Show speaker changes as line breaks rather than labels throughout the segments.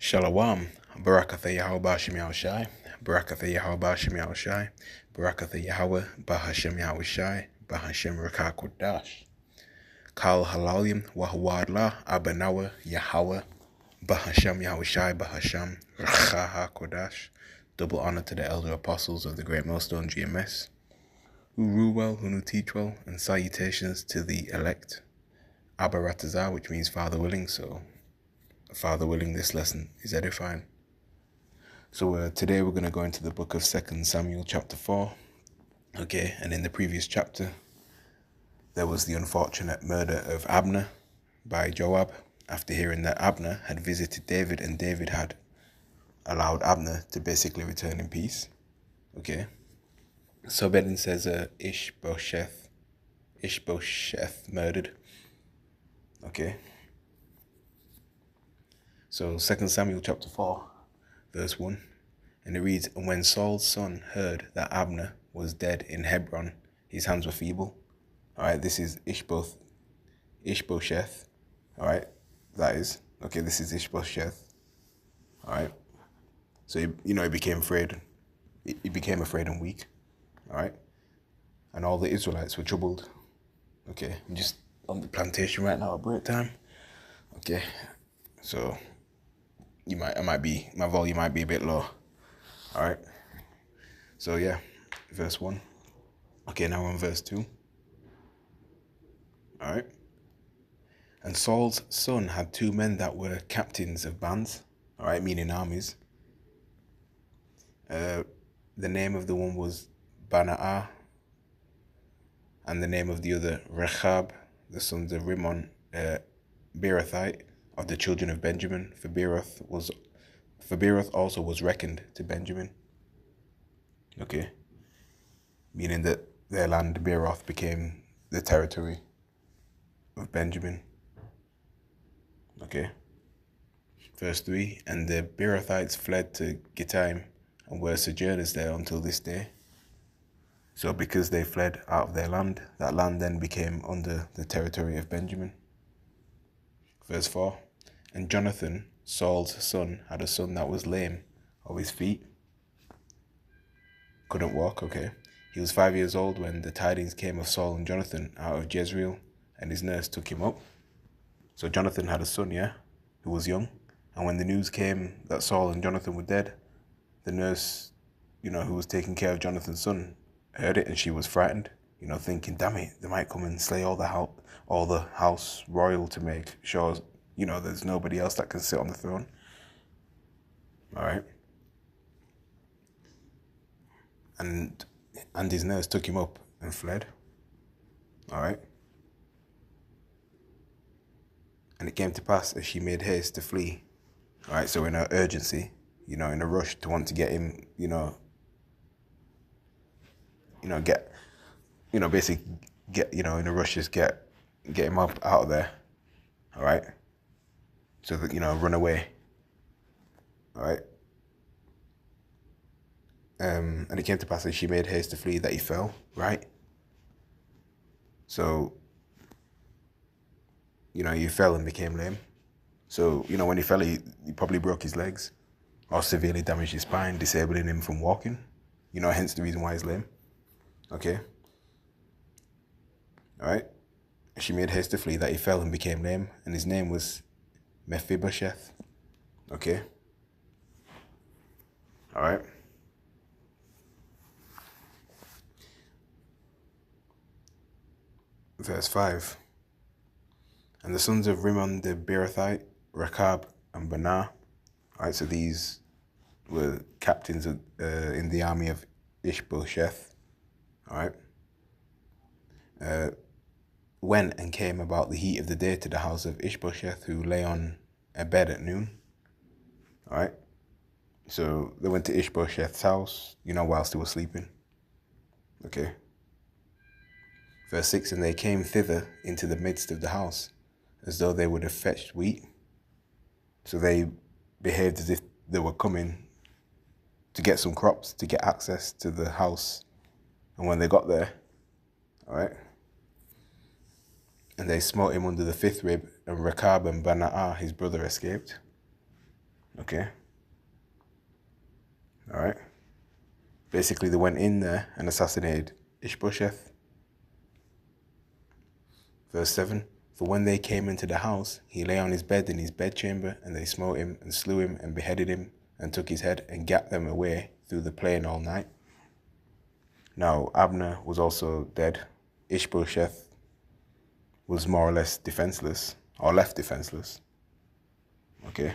Shalom, Barakatha Yahweh Bashim Yahushai, Barakatha Yahweh Bashim Yahushai, Barakatha Yahweh Bahashem Yahushai, Bahashem Rakah Kodash, Kal Halalim Wahawadla Abanawa Yahweh, Bahashem Yahushai, Bahashem Rakah Kodash. Double honor to the elder apostles of the Great Millstone GMS, who rule well, who know teach well, and salutations to the elect. Abaratazah, which means Father willing, so Father willing, this lesson is edifying. So today we're going to go into the book of 2 Samuel chapter 4. Okay, and in the previous chapter, there was the unfortunate murder of Abner by Joab after hearing that Abner had visited David and David had allowed Abner to basically return in peace. Okay, so Bedin says Ishbosheth murdered. Okay, so 2 Samuel chapter 4, verse 1. And it reads, "And when Saul's son heard that Abner was dead in Hebron, his hands were feeble." All right, this is Ishbosheth. All right, that is. Okay, this is Ishbosheth. All right. So, he became afraid. He became afraid and weak. All right. And all the Israelites were troubled. Okay, I'm just on the plantation right now at break time. Okay, so my volume might be a bit low. All right. So yeah, verse 1. Okay, now on verse 2. All right. And Saul's son had two men that were captains of bands, all right, meaning armies. The name of the one was Bana'ah, and the name of the other Rechab, the sons of Rimmon, Beerothite, of the children of Benjamin. For Beeroth also was reckoned to Benjamin. Okay, meaning that their land Beeroth became the territory of Benjamin. Okay. Verse 3, and the Beerothites fled to Gittaim and were sojourners there until this day. So because they fled out of their land, that land then became under the territory of Benjamin. Verse 4, and Jonathan, Saul's son, had a son that was lame of his feet, couldn't walk, okay. He was 5 years old when the tidings came of Saul and Jonathan out of Jezreel, and his nurse took him up. So Jonathan had a son, who was young. And when the news came that Saul and Jonathan were dead, the nurse, who was taking care of Jonathan's son, heard it, and she was frightened, thinking, damn it, they might come and slay all the house royal to make sure, there's nobody else that can sit on the throne. All right. And his nurse took him up and fled. All right. And it came to pass as she made haste to flee. All right, so in her urgency, in a rush to want to get him, basically get, in a rush, just get him up out of there. All right. So that, run away. All right. And it came to pass as she made haste to flee that he fell, right? So, he fell and became lame. So, when he fell, he probably broke his legs or severely damaged his spine, disabling him from walking. Hence the reason why he's lame. Okay. All right. She made haste to flee that he fell and became lame, and his name was Mephibosheth. Okay. All right. Verse 5. And the sons of Rimmon the Beerothite, Rechab and Banah. All right, so these were captains in the army of Ishbosheth. All right. Went and came about the heat of the day to the house of Ishbosheth, who lay on a bed at noon. All right. So they went to Ishbosheth's house, whilst they were sleeping. Okay. Verse 6, and they came thither into the midst of the house, as though they would have fetched wheat. So they behaved as if they were coming to get some crops, to get access to the house. And when they got there, all right, and they smote him under the fifth rib, and Rechab and Bana'ah, his brother, escaped. Okay. All right. Basically, they went in there and assassinated Ishbosheth. Verse 7. For when they came into the house, he lay on his bed in his bedchamber, and they smote him and slew him and beheaded him and took his head and gat them away through the plain all night. Now Abner was also dead. Ishbosheth was more or less defenseless, or left defenseless. Okay.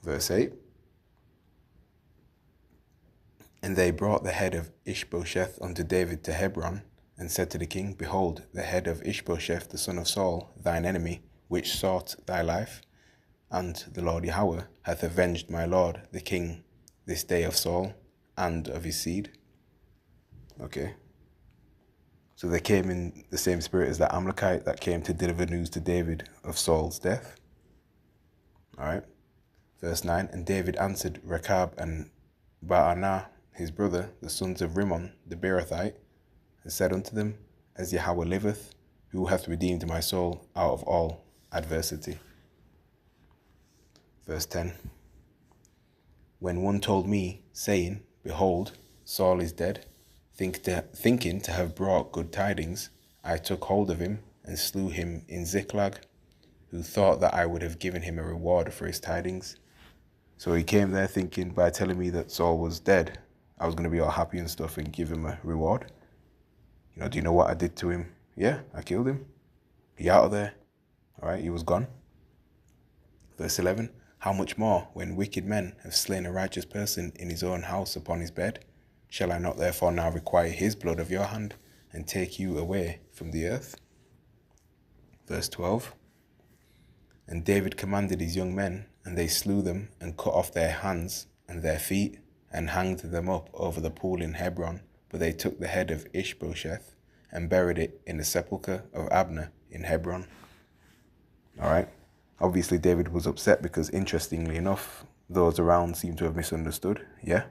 Verse 8. And they brought the head of Ishbosheth unto David to Hebron, and said to the king, Behold, the head of Ishbosheth the son of Saul, thine enemy, which sought thy life, and the Lord Yahweh hath avenged my lord the king this day of Saul and of his seed. Okay. So they came in the same spirit as that Amalekite that came to deliver news to David of Saul's death. All right. Verse 9. And David answered Rechab and Baanah his brother, the sons of Rimmon the Beerothite, and said unto them, As Yahweh liveth, who hath redeemed my soul out of all adversity. Verse 10. When one told me, saying, Behold, Saul is dead, thinking to have brought good tidings, I took hold of him and slew him in Ziklag, who thought that I would have given him a reward for his tidings. So he came there thinking by telling me that Saul was dead, I was going to be all happy and stuff and give him a reward. You know, do you know what I did to him? Yeah, I killed him. He out of there. All right, he was gone. Verse 11. How much more, when wicked men have slain a righteous person in his own house upon his bed? Shall I not therefore now require his blood of your hand, and take you away from the earth? Verse 12. And David commanded his young men, and they slew them, and cut off their hands and their feet, and hanged them up over the pool in Hebron. But they took the head of Ishbosheth, and buried it in the sepulchre of Abner in Hebron. All right. Obviously, David was upset because, interestingly enough, those around seem to have misunderstood. Yeah.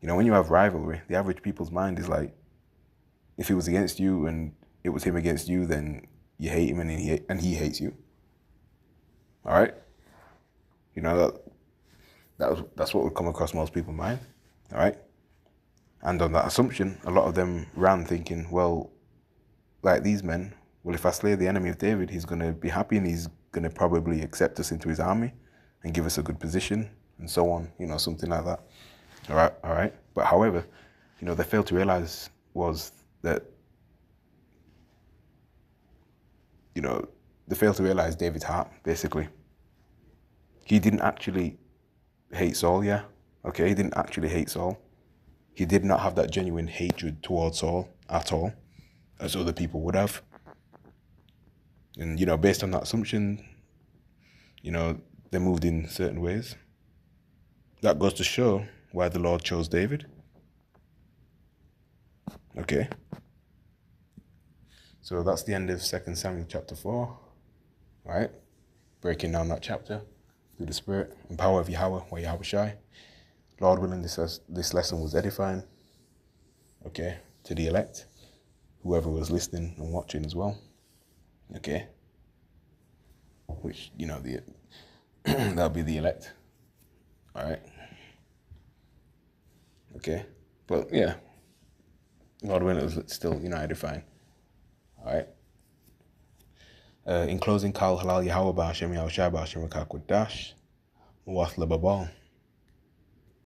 You know, when you have rivalry, the average people's mind is like, if he was against you and it was him against you, then you hate him and he hates you. All right. You know, that's what would come across most people's mind. All right. And on that assumption, a lot of them ran thinking, well, like these men, well, if I slay the enemy of David, he's going to be happy and he's going to probably accept us into his army and give us a good position and so on, you know, something like that. All right. But however, you know, they failed to realize was that, you know, they failed to realize David's heart, basically. He didn't actually hate Saul, yeah. Okay, he didn't actually hate Saul. He did not have that genuine hatred towards Saul at all, as other people would have. And, you know, based on that assumption, you know, they moved in certain ways. That goes to show why the Lord chose David. Okay. So that's the end of 2 Samuel chapter 4. All right. Breaking down that chapter through the Spirit and power of Yahweh, or Yahweh Shai. Lord willing, this lesson was edifying. Okay. To the elect. Whoever was listening and watching as well. Okay. Which, you know, that'll be the elect. All right. Okay. But yeah. God willing, it was still, you know, edifying. All right. In closing, Kal Halal Yahweh Ba'Hashem Yahushua Ba'Hashem Rakak Dash. Muwath Lababal.